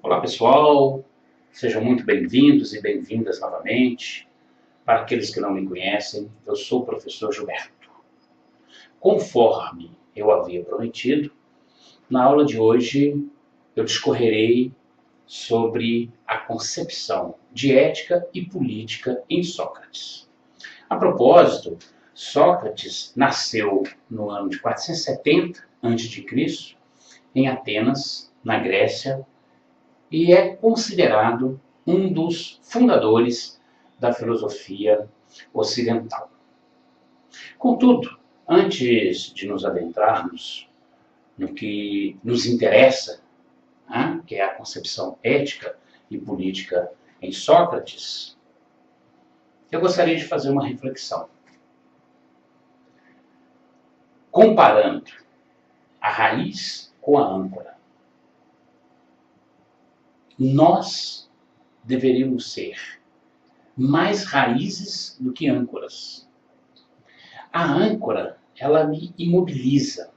Olá pessoal, sejam muito bem-vindos e bem-vindas novamente. Para aqueles que não me conhecem, eu sou o professor Gilberto. Conforme eu havia prometido, na aula de hoje eu discorrerei sobre a concepção de ética e política em Sócrates. A propósito, Sócrates nasceu no ano de 470 a.C., em Atenas, na Grécia, e é considerado um dos fundadores da filosofia ocidental. Contudo, antes de nos adentrarmos no que nos interessa, que é a concepção ética e política em Sócrates, eu gostaria de fazer uma reflexão. Comparando a raiz com a âncora. Nós deveríamos ser mais raízes do que âncoras. A âncora, ela me imobiliza,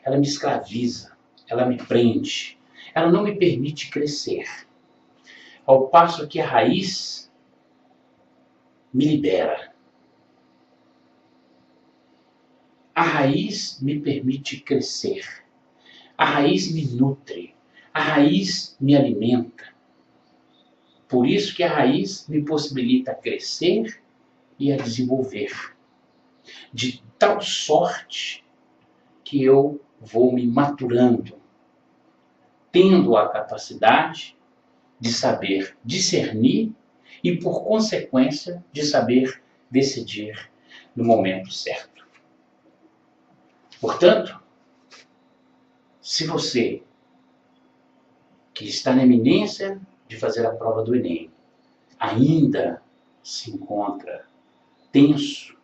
ela me escraviza, ela me prende, ela não me permite crescer. Ao passo que a raiz me libera. A raiz me permite crescer. A raiz me nutre. A raiz me alimenta. Por isso que a raiz me possibilita crescer e a desenvolver. De tal sorte que eu vou me maturando, tendo a capacidade de saber discernir e, por consequência, de saber decidir no momento certo. Portanto, se você que está na iminência de fazer a prova do Enem ainda se encontra tenso,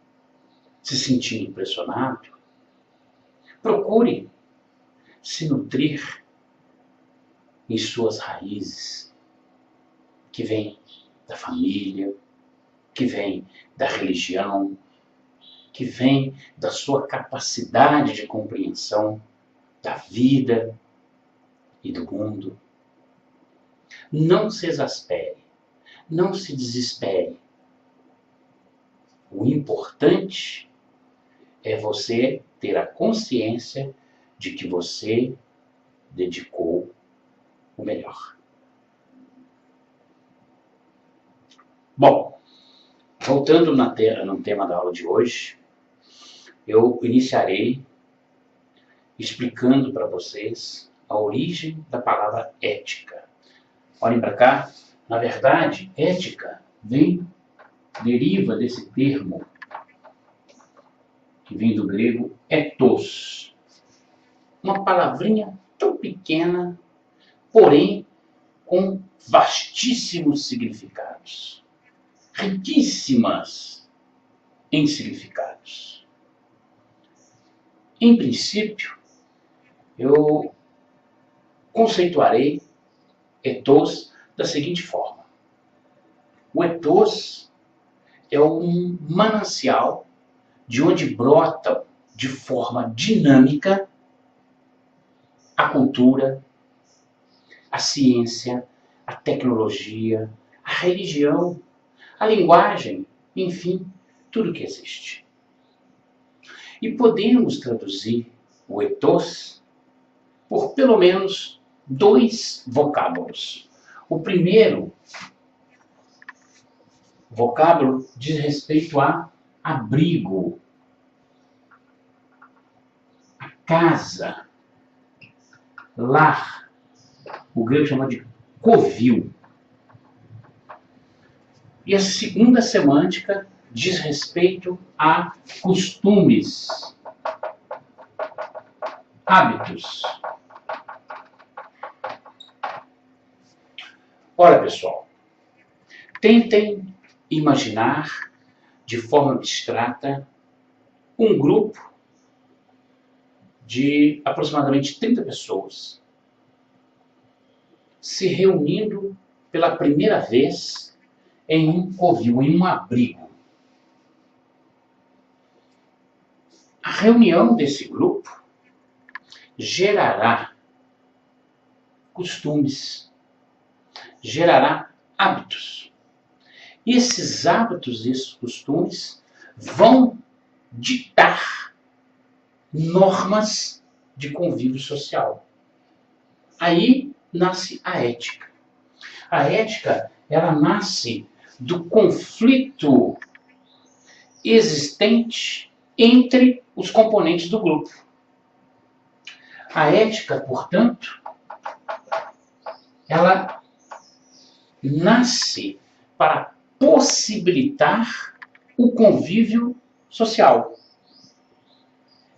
se sentindo pressionado, procure se nutrir em suas raízes, que vêm da família, que vêm da religião, que vêm da sua capacidade de compreensão da vida e do mundo. Não se exaspere, não se desespere. O importante é você ter a consciência de que você dedicou o melhor. Bom, voltando no tema da aula de hoje, eu iniciarei explicando para vocês a origem da palavra ética. Olhem para cá, na verdade, ética deriva desse termo que vem do grego ethos. Uma palavrinha tão pequena, porém com vastíssimos significados, riquíssimas em significados. Em princípio, eu conceituarei ethos da seguinte forma. O ethos é um manancial de onde brota de forma dinâmica a cultura, a ciência, a tecnologia, a religião, a linguagem, enfim, tudo que existe. E podemos traduzir o ethos por pelo menos 2 vocábulos. O primeiro vocábulo diz respeito a abrigo, a casa, lar. O grego chama de covil. E a segunda semântica diz respeito a costumes, hábitos. Ora, pessoal, tentem imaginar de forma abstrata um grupo de aproximadamente 30 pessoas se reunindo pela primeira vez em um covil, em um abrigo. A reunião desse grupo gerará costumes, gerará hábitos. Esses hábitos e esses costumes vão ditar normas de convívio social. Aí nasce a ética. A ética, ela nasce do conflito existente entre os componentes do grupo. A ética, portanto, ela nasce para possibilitar o convívio social.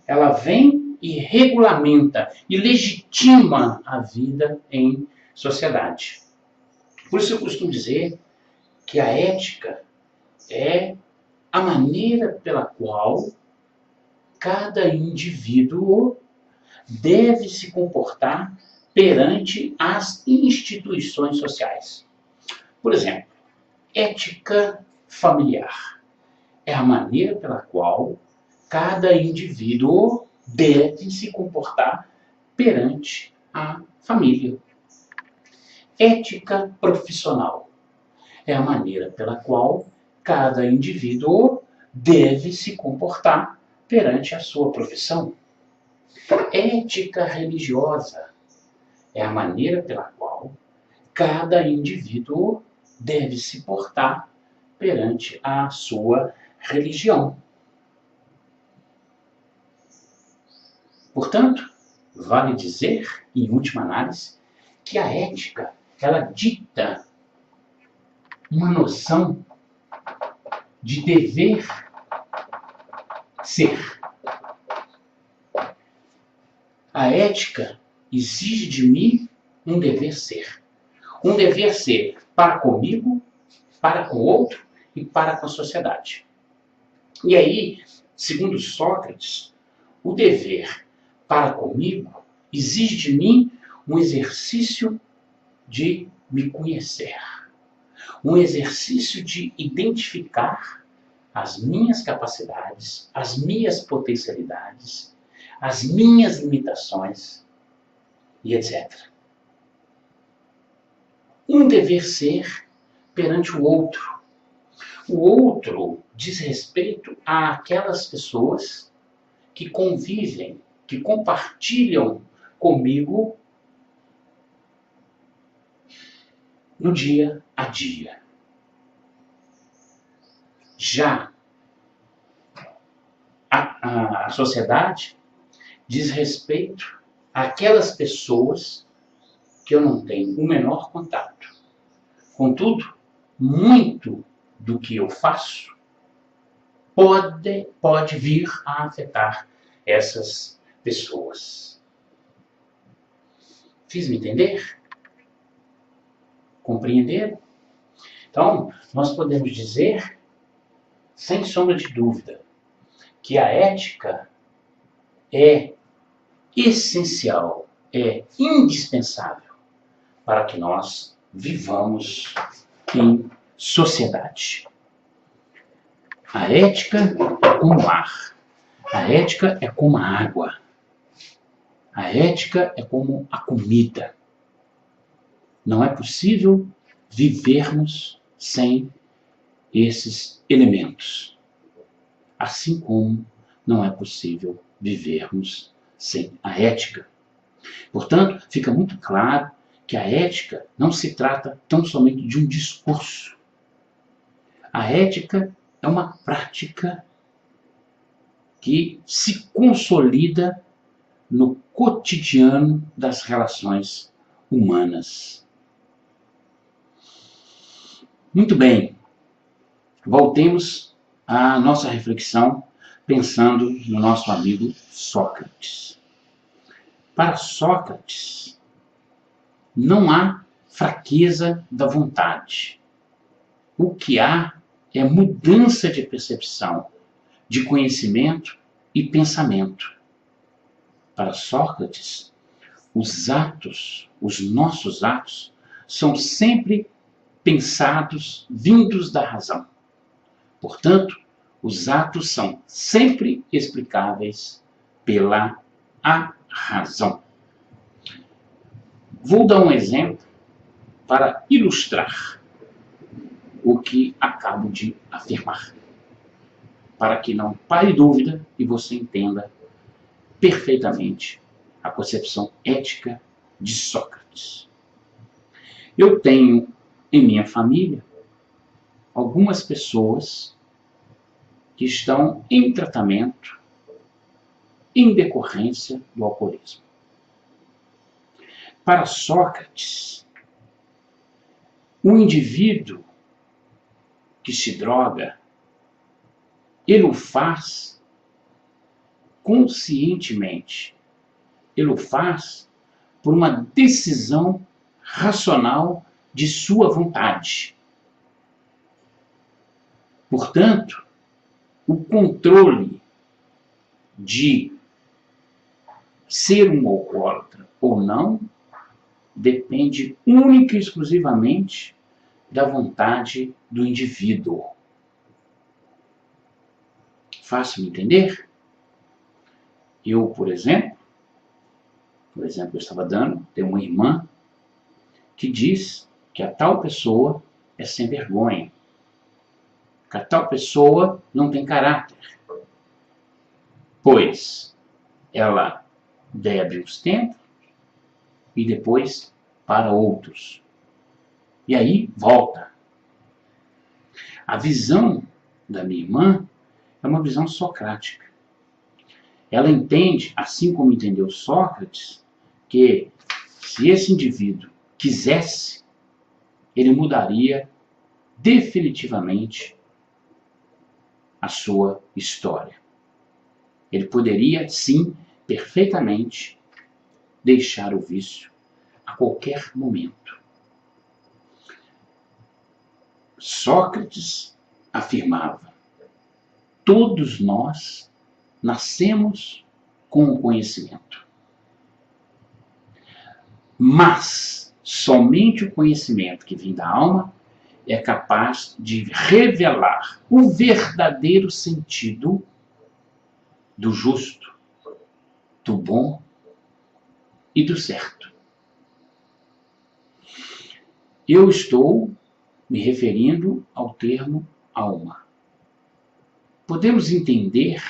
Ela vem e regulamenta e legitima a vida em sociedade. Por isso eu costumo dizer que a ética é a maneira pela qual cada indivíduo deve se comportar perante as instituições sociais. Por exemplo, ética familiar é a maneira pela qual cada indivíduo deve se comportar perante a família. Ética profissional é a maneira pela qual cada indivíduo deve se comportar perante a sua profissão. Ética religiosa é a maneira pela qual cada indivíduo deve se portar perante a sua religião. Portanto, vale dizer, em última análise, que a ética, ela dita uma noção de dever ser. A ética exige de mim um dever ser. Um dever ser para comigo, para com o outro e para com a sociedade. E aí, segundo Sócrates, o dever para comigo exige de mim um exercício de me conhecer. Um exercício de identificar as minhas capacidades, as minhas potencialidades, as minhas limitações e etc. Um dever ser perante o outro. O outro diz respeito àquelas pessoas que convivem, que compartilham comigo no dia a dia. Já a sociedade diz respeito àquelas pessoas que eu não tenho o menor contato. Contudo, muito do que eu faço pode vir a afetar essas pessoas. Fiz-me entender? Compreender? Então, nós podemos dizer, sem sombra de dúvida, que a ética é essencial, é indispensável para que nós vivamos em sociedade. A ética é como o ar. A ética é como a água. A ética é como a comida. Não é possível vivermos sem esses elementos. Assim como não é possível vivermos sem a ética. Portanto, fica muito claro que a ética não se trata tão somente de um discurso. A ética é uma prática que se consolida no cotidiano das relações humanas. Muito bem, voltemos à nossa reflexão pensando no nosso amigo Sócrates. Para Sócrates, não há fraqueza da vontade. O que há é mudança de percepção, de conhecimento e pensamento. Para Sócrates, os atos, os nossos atos, são sempre pensados vindos da razão. Portanto, os atos são sempre explicáveis pela razão. Vou dar um exemplo para ilustrar o que acabo de afirmar, para que não pare dúvida e você entenda perfeitamente a concepção ética de Sócrates. Eu tenho em minha família algumas pessoas que estão em tratamento em decorrência do alcoolismo. Para Sócrates, o indivíduo que se droga, ele o faz conscientemente. Ele o faz por uma decisão racional de sua vontade. Portanto, o controle de ser um alcoólatra ou não depende única e exclusivamente da vontade do indivíduo. Fácil de entender? Eu, por exemplo que eu estava dando, tenho uma irmã que diz que a tal pessoa é sem vergonha, que a tal pessoa não tem caráter, pois ela bebe uns tempos e depois para outros. E aí volta. A visão da minha irmã é uma visão socrática. Ela entende, assim como entendeu Sócrates, que se esse indivíduo quisesse, ele mudaria definitivamente a sua história. Ele poderia, sim, perfeitamente deixar o vício a qualquer momento. Sócrates afirmava: todos nós nascemos com o conhecimento. Mas somente o conhecimento que vem da alma é capaz de revelar o verdadeiro sentido do justo, do bom e do certo. Eu estou me referindo ao termo alma. Podemos entender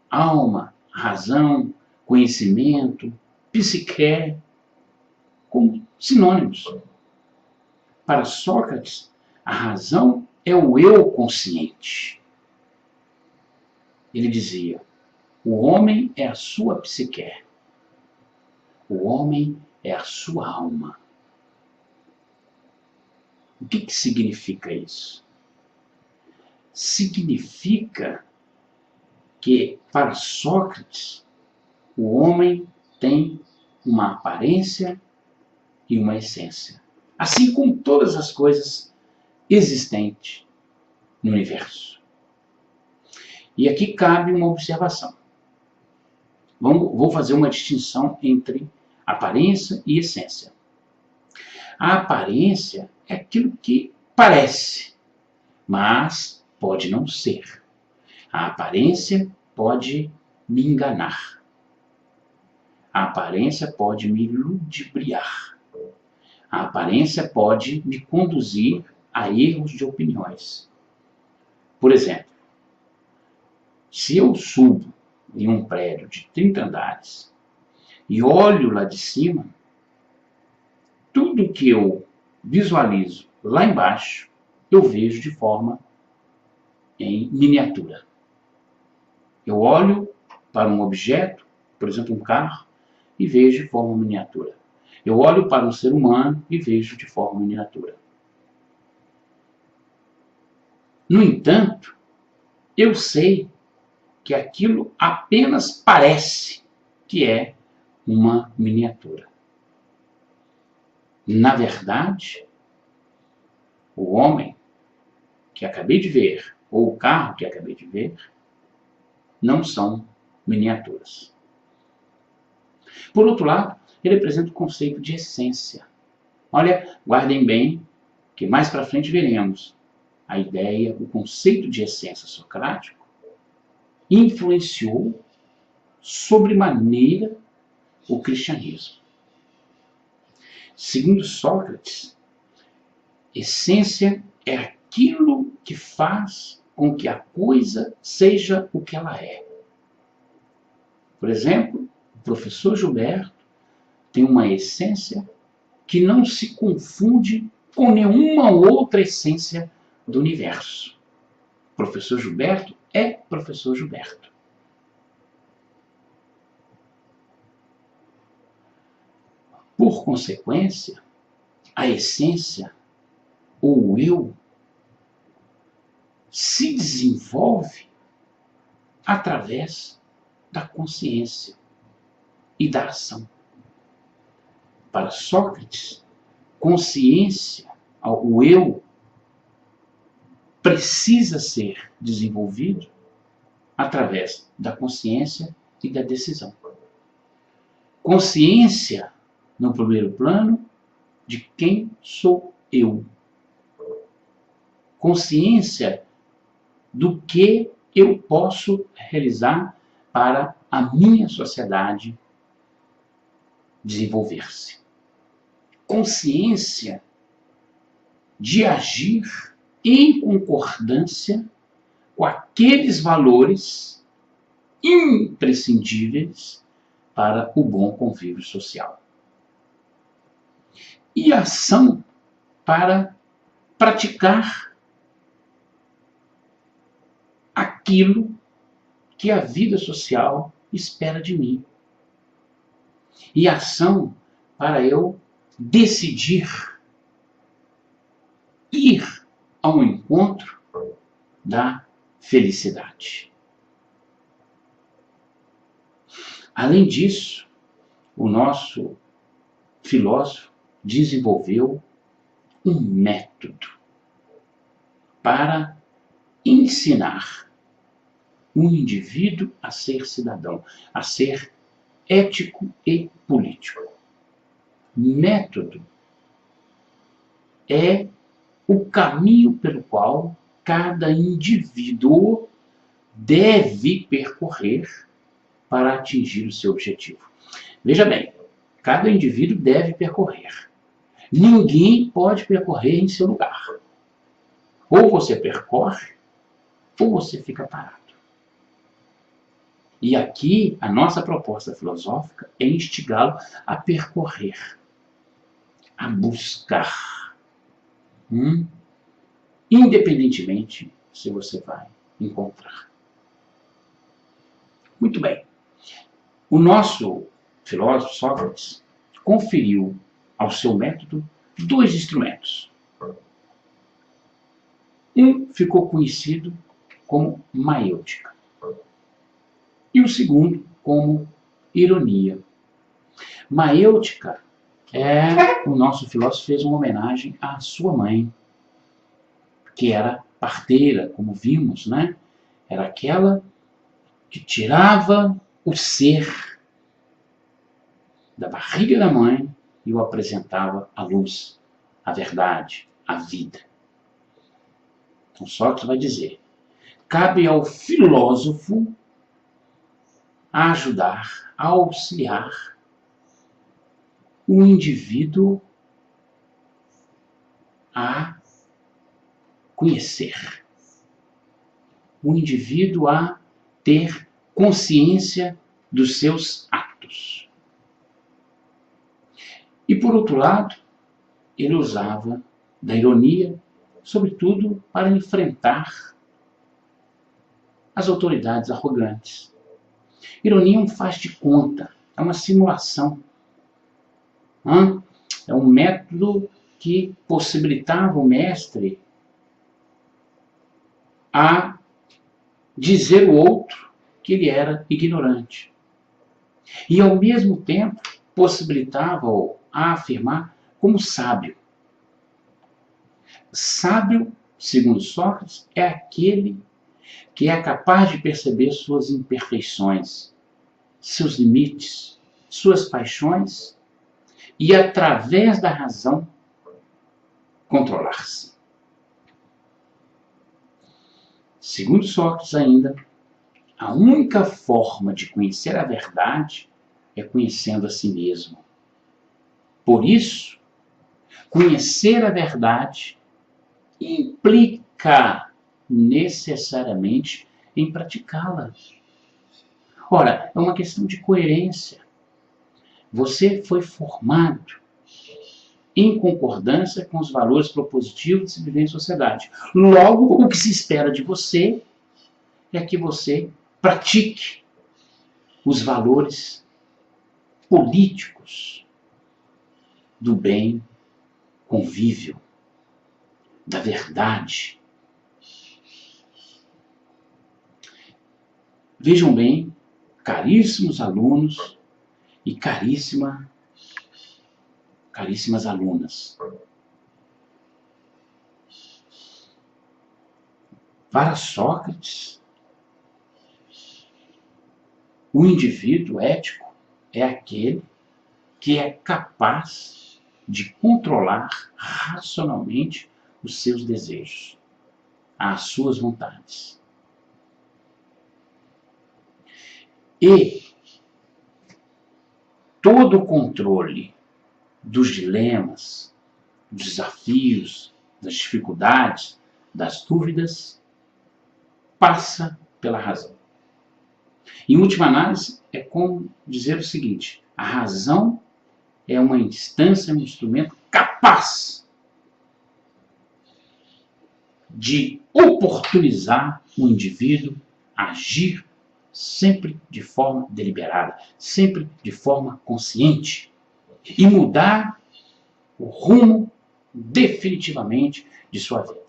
alma, razão, conhecimento, psique como sinônimos. Para Sócrates, a razão é o eu consciente. Ele dizia: o homem é a sua psique, o homem é a sua alma. O que significa isso? Significa que, para Sócrates, o homem tem uma aparência e uma essência, assim como todas as coisas existentes no universo. E aqui cabe uma observação. Vou fazer uma distinção entre aparência e essência. A aparência é aquilo que parece, mas pode não ser. A aparência pode me enganar. A aparência pode me ludibriar. A aparência pode me conduzir a erros de opiniões. Por exemplo, se eu subo em um prédio de 30 andares e olho lá de cima, tudo que eu visualizo lá embaixo, eu vejo de forma em miniatura. Eu olho para um objeto, por exemplo, um carro, e vejo de forma miniatura. Eu olho para um ser humano e vejo de forma miniatura. No entanto, eu sei que aquilo apenas parece que é uma miniatura. Na verdade, o homem que acabei de ver, ou o carro que acabei de ver, não são miniaturas. Por outro lado, ele apresenta o conceito de essência. Olha, guardem bem, que mais para frente veremos a ideia, o conceito de essência socrático influenciou sobremaneira o cristianismo. Segundo Sócrates, essência é aquilo que faz com que a coisa seja o que ela é. Por exemplo, o professor Gilberto tem uma essência que não se confunde com nenhuma outra essência do universo. O professor Gilberto é professor Gilberto. Por consequência, a essência, ou o eu, se desenvolve através da consciência e da ação. Para Sócrates, consciência, o eu, precisa ser desenvolvido através da consciência e da decisão. Consciência, no primeiro plano, de quem sou eu. Consciência do que eu posso realizar para a minha sociedade desenvolver-se. Consciência de agir em concordância com aqueles valores imprescindíveis para o bom convívio social. E ação para praticar aquilo que a vida social espera de mim. E ação para eu decidir ir ao encontro da felicidade. Além disso, o nosso filósofo desenvolveu um método para ensinar o indivíduo a ser cidadão, a ser ético e político. Método é o caminho pelo qual cada indivíduo deve percorrer para atingir o seu objetivo. Veja bem, cada indivíduo deve percorrer. Ninguém pode percorrer em seu lugar. Ou você percorre, ou você fica parado. E aqui, a nossa proposta filosófica é instigá-lo a percorrer, a buscar, independentemente se você vai encontrar. Muito bem. O nosso filósofo Sócrates conferiu ao seu método 2 instrumentos. Um ficou conhecido como maêutica e o segundo como ironia. Maêutica o nosso filósofo fez uma homenagem à sua mãe, que era parteira, como vimos, né? Era aquela que tirava o ser da barriga da mãe e o apresentava à luz, à verdade, à vida. Então Sócrates vai dizer, cabe ao filósofo a ajudar, a auxiliar o indivíduo a conhecer, o indivíduo a ter consciência dos seus atos. E por outro lado, ele usava da ironia, sobretudo para enfrentar as autoridades arrogantes. Ironia é um faz de conta, é uma simulação. É um método que possibilitava o mestre a dizer ao outro que ele era ignorante. E ao mesmo tempo possibilitava-o a afirmar como sábio. Sábio, segundo Sócrates, é aquele que é capaz de perceber suas imperfeições, seus limites, suas paixões e, através da razão, controlar-se. Segundo Sócrates ainda, a única forma de conhecer a verdade é conhecendo a si mesmo. Por isso, Conhecer a verdade implica necessariamente em praticá-la. Ora, é uma questão de coerência. Você foi formado em concordância com os valores propositivos de se viver em sociedade. Logo, o que se espera de você é que você pratique os valores políticos do bem convívio, da verdade. Vejam bem, caríssimos alunos e caríssimas alunas. Para Sócrates, o indivíduo ético é aquele que é capaz de controlar racionalmente os seus desejos, as suas vontades. E todo o controle dos dilemas, dos desafios, das dificuldades, das dúvidas, passa pela razão. Em última análise, é como dizer o seguinte: a razão é uma instância, um instrumento capaz de oportunizar o indivíduo a agir sempre de forma deliberada, sempre de forma consciente, e mudar o rumo definitivamente de sua vida.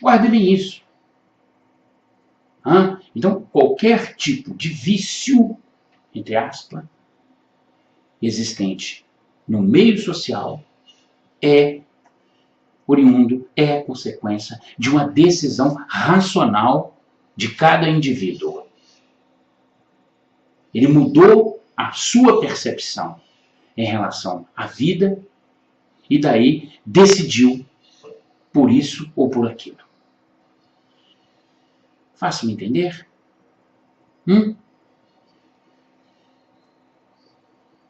Guarde bem isso. Então, qualquer tipo de vício, entre aspas, existente no meio social é oriundo, é consequência de uma decisão racional de cada indivíduo. Ele mudou a sua percepção em relação à vida e daí decidiu por isso ou por aquilo. Fácil me entender?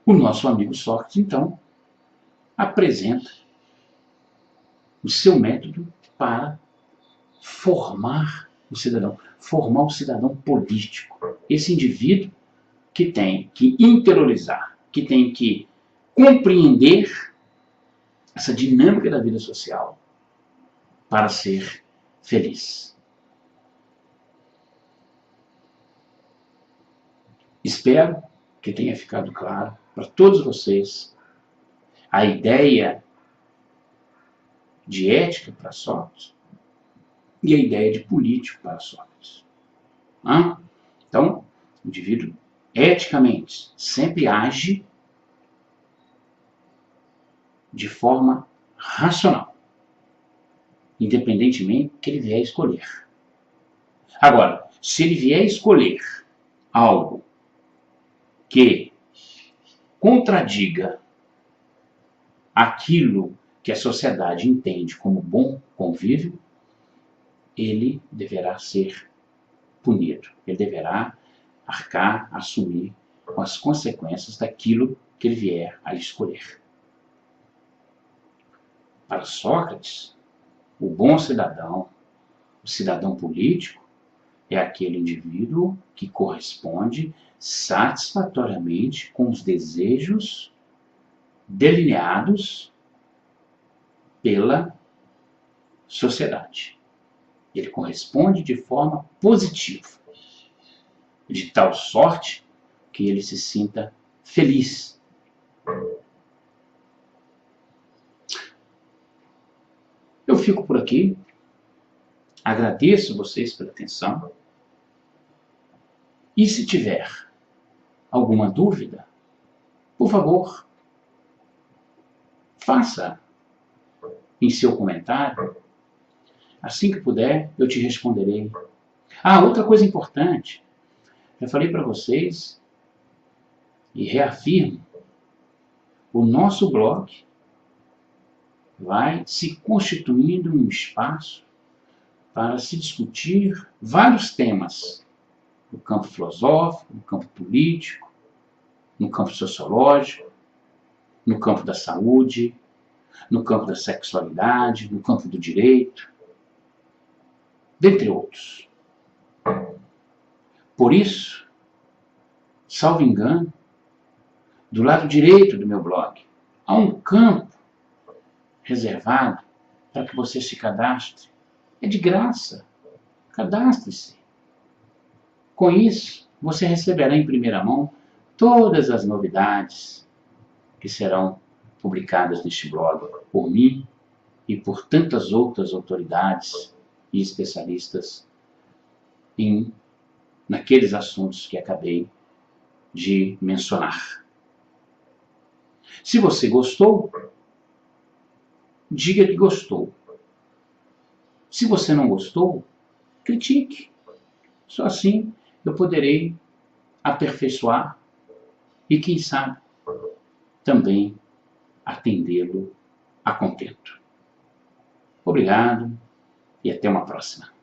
O nosso amigo Sócrates, então, apresenta o seu método para formar o cidadão político. Esse indivíduo que tem que interiorizar, que tem que compreender essa dinâmica da vida social para ser feliz. Espero que tenha ficado claro para todos vocês a ideia de ética para Sócrates e a ideia de político para Sócrates. Então, o indivíduo eticamente sempre age de forma racional, independentemente do que ele vier a escolher. Agora, se ele vier a escolher algo que contradiga aquilo que a sociedade entende como bom convívio, ele deverá ser punido. Ele deverá arcar, assumir com as consequências daquilo que ele vier a escolher. Para Sócrates, o bom cidadão, o cidadão político, é aquele indivíduo que corresponde satisfatoriamente com os desejos delineados pela sociedade. Ele corresponde de forma positiva, de tal sorte que ele se sinta feliz. Eu fico por aqui. Agradeço vocês pela atenção. E se tiver alguma dúvida, por favor, faça em seu comentário. Assim que puder, eu te responderei. Outra coisa importante. Já falei para vocês e reafirmo. O nosso blog vai se constituindo um espaço para se discutir vários temas no campo filosófico, no campo político, no campo sociológico, no campo da saúde, no campo da sexualidade, no campo do direito, dentre outros. Por isso, salvo engano, do lado direito do meu blog, há um campo reservado para que você se cadastre. É de graça. Cadastre-se. Com isso, você receberá em primeira mão todas as novidades que serão publicadas neste blog por mim e por tantas outras autoridades e especialistas naqueles assuntos que acabei de mencionar. Se você gostou, diga que gostou. Se você não gostou, critique. Só assim eu poderei aperfeiçoar e, quem sabe, também atendê-lo a contento. Obrigado e até uma próxima.